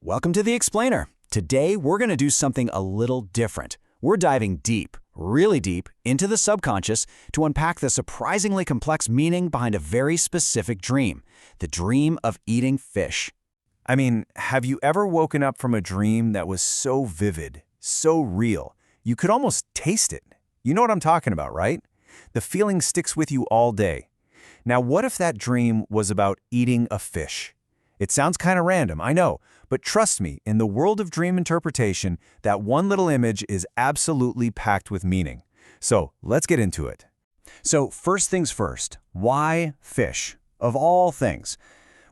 Welcome to The Explainer. Today, we're going to do something a little different. We're diving deep, really deep, into the subconscious to unpack the surprisingly complex meaning behind a very specific dream, the dream of eating fish. I mean, have you ever woken up from a dream that was so vivid, so real, you could almost taste it? You know what I'm talking about, right? The feeling sticks with you all day. Now, what if that dream was about eating a fish? It sounds kind of random, I know, but trust me, in the world of dream interpretation, that one little image is absolutely packed with meaning. So, let's get into it. So, first things first, why fish? Of all things.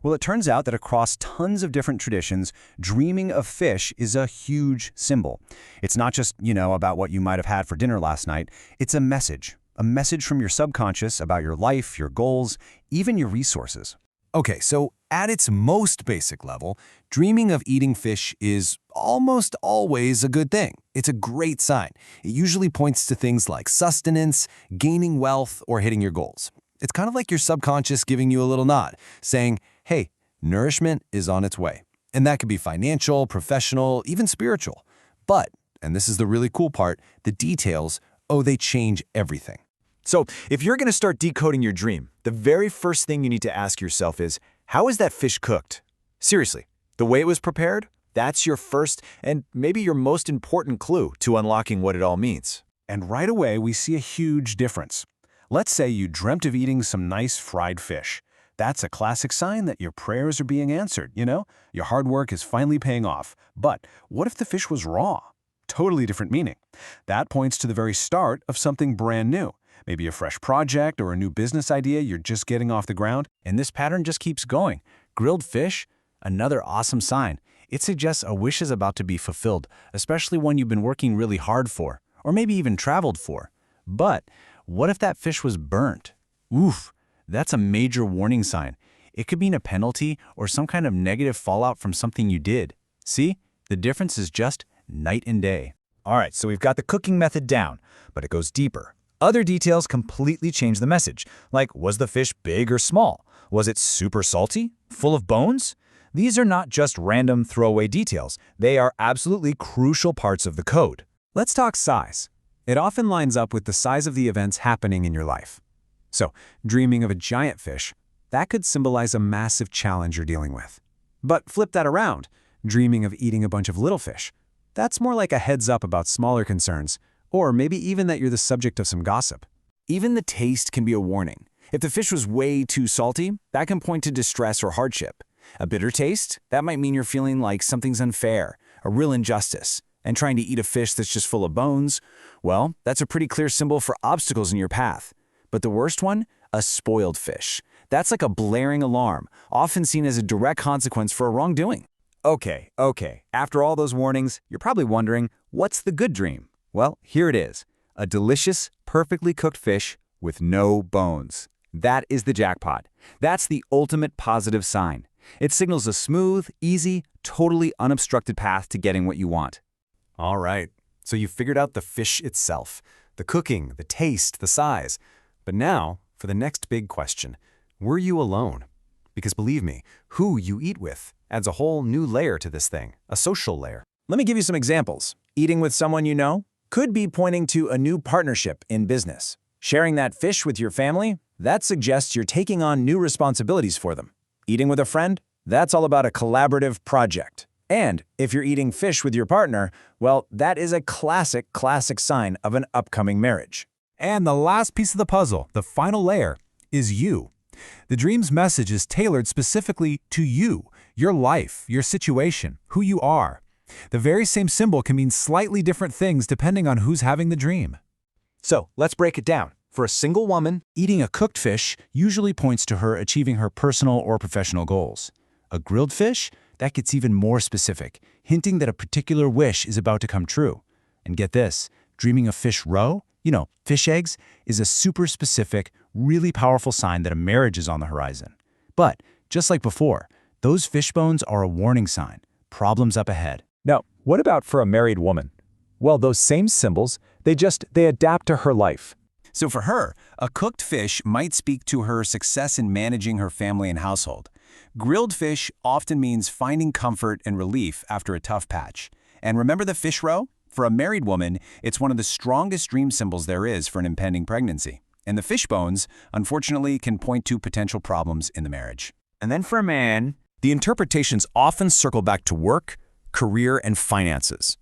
Well, it turns out that across tons of different traditions, dreaming of fish is a huge symbol. It's not just, about what you might have had for dinner last night. It's a message from your subconscious about your life, your goals, even your resources. Okay, so at its most basic level, dreaming of eating fish is almost always a good thing. It's a great sign. It usually points to things like sustenance, gaining wealth, or hitting your goals. It's kind of like your subconscious giving you a little nod, saying, hey, nourishment is on its way. And that could be financial, professional, even spiritual. But, and this is the really cool part, the details, they change everything. So, if you're going to start decoding your dream, the very first thing you need to ask yourself is, how is that fish cooked? Seriously, the way it was prepared? That's your first and maybe your most important clue to unlocking what it all means. And right away, we see a huge difference. Let's say you dreamt of eating some nice fried fish. That's a classic sign that your prayers are being answered, Your hard work is finally paying off. But what if the fish was raw? Totally different meaning. That points to the very start of something brand new. Maybe a fresh project or a new business idea you're just getting off the ground. And this pattern just keeps going. Grilled fish? Another awesome sign. It suggests a wish is about to be fulfilled, especially one you've been working really hard for, or maybe even traveled for. But what if that fish was burnt? Oof, that's a major warning sign. It could mean a penalty or some kind of negative fallout from something you did. See? The difference is just night and day. All right, so we've got the cooking method down, but it goes deeper. Other details completely change the message, like was the fish big or small? Was it super salty? Full of bones? These are not just random throwaway details. They are absolutely crucial parts of the code. Let's talk size. It often lines up with the size of the events happening in your life. So, dreaming of a giant fish, that could symbolize a massive challenge you're dealing with. But flip that around, dreaming of eating a bunch of little fish. That's more like a heads up about smaller concerns, or maybe even that you're the subject of some gossip. Even the taste can be a warning. If the fish was way too salty, that can point to distress or hardship. A bitter taste, that might mean you're feeling like something's unfair, a real injustice. And trying to eat a fish that's just full of bones, well, that's a pretty clear symbol for obstacles in your path. But the worst one? A spoiled fish. That's like a blaring alarm, often seen as a direct consequence for a wrongdoing. Okay. After all those warnings, you're probably wondering, what's the good dream? Well, here it is. A delicious, perfectly cooked fish with no bones. That is the jackpot. That's the ultimate positive sign. It signals a smooth, easy, totally unobstructed path to getting what you want. All right, so you figured out the fish itself, the cooking, the taste, the size. But now, for the next big question, were you alone? Because believe me, who you eat with adds a whole new layer to this thing, a social layer. Let me give you some examples. Eating with someone you know could be pointing to a new partnership in business. Sharing that fish with your family, that suggests you're taking on new responsibilities for them. Eating with a friend, that's all about a collaborative project. And if you're eating fish with your partner, well, that is a classic sign of an upcoming marriage. And the last piece of the puzzle, the final layer, is you. The dream's message is tailored specifically to you, your life, your situation, who you are. The very same symbol can mean slightly different things depending on who's having the dream. So, let's break it down. For a single woman, eating a cooked fish usually points to her achieving her personal or professional goals. A grilled fish? That gets even more specific, hinting that a particular wish is about to come true. And get this, dreaming of fish roe, fish eggs, is a super specific, really powerful sign that a marriage is on the horizon. But, just like before, those fish bones are a warning sign, problems up ahead. Now, what about for a married woman? Well, those same symbols, they adapt to her life. So for her, a cooked fish might speak to her success in managing her family and household. Grilled fish often means finding comfort and relief after a tough patch. And remember the fish roe? For a married woman, it's one of the strongest dream symbols there is for an impending pregnancy. And the fish bones, unfortunately, can point to potential problems in the marriage. And then for a man, the interpretations often circle back to work, career, and finances.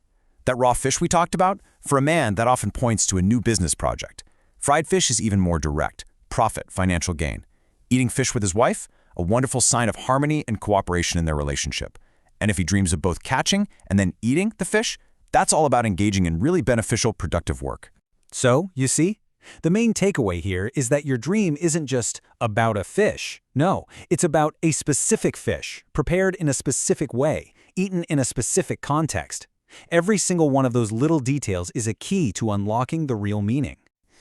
That raw fish we talked about, for a man, that often points to a new business project. Fried fish is even more direct: profit, financial gain. Eating fish with his wife, a wonderful sign of harmony and cooperation in their relationship. And if he dreams of both catching and then eating the fish, that's all about engaging in really beneficial, productive work. So, you see? The main takeaway here is that your dream isn't just about a fish. No, it's about a specific fish, prepared in a specific way, eaten in a specific context. Every single one of those little details is a key to unlocking the real meaning.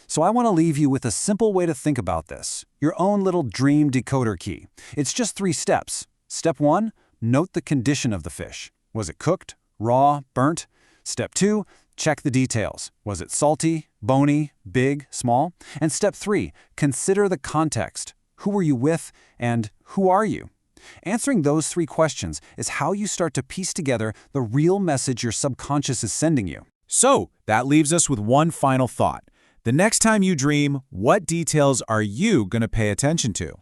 So I want to leave you with a simple way to think about this, your own little dream decoder key. It's just 3 steps. Step 1, note the condition of the fish. Was it cooked, raw, burnt? Step 2, check the details. Was it salty, bony, big, small? And step 3, consider the context. Who were you with, and who are you? Answering those 3 questions is how you start to piece together the real message your subconscious is sending you. So, that leaves us with one final thought. The next time you dream, what details are you going to pay attention to?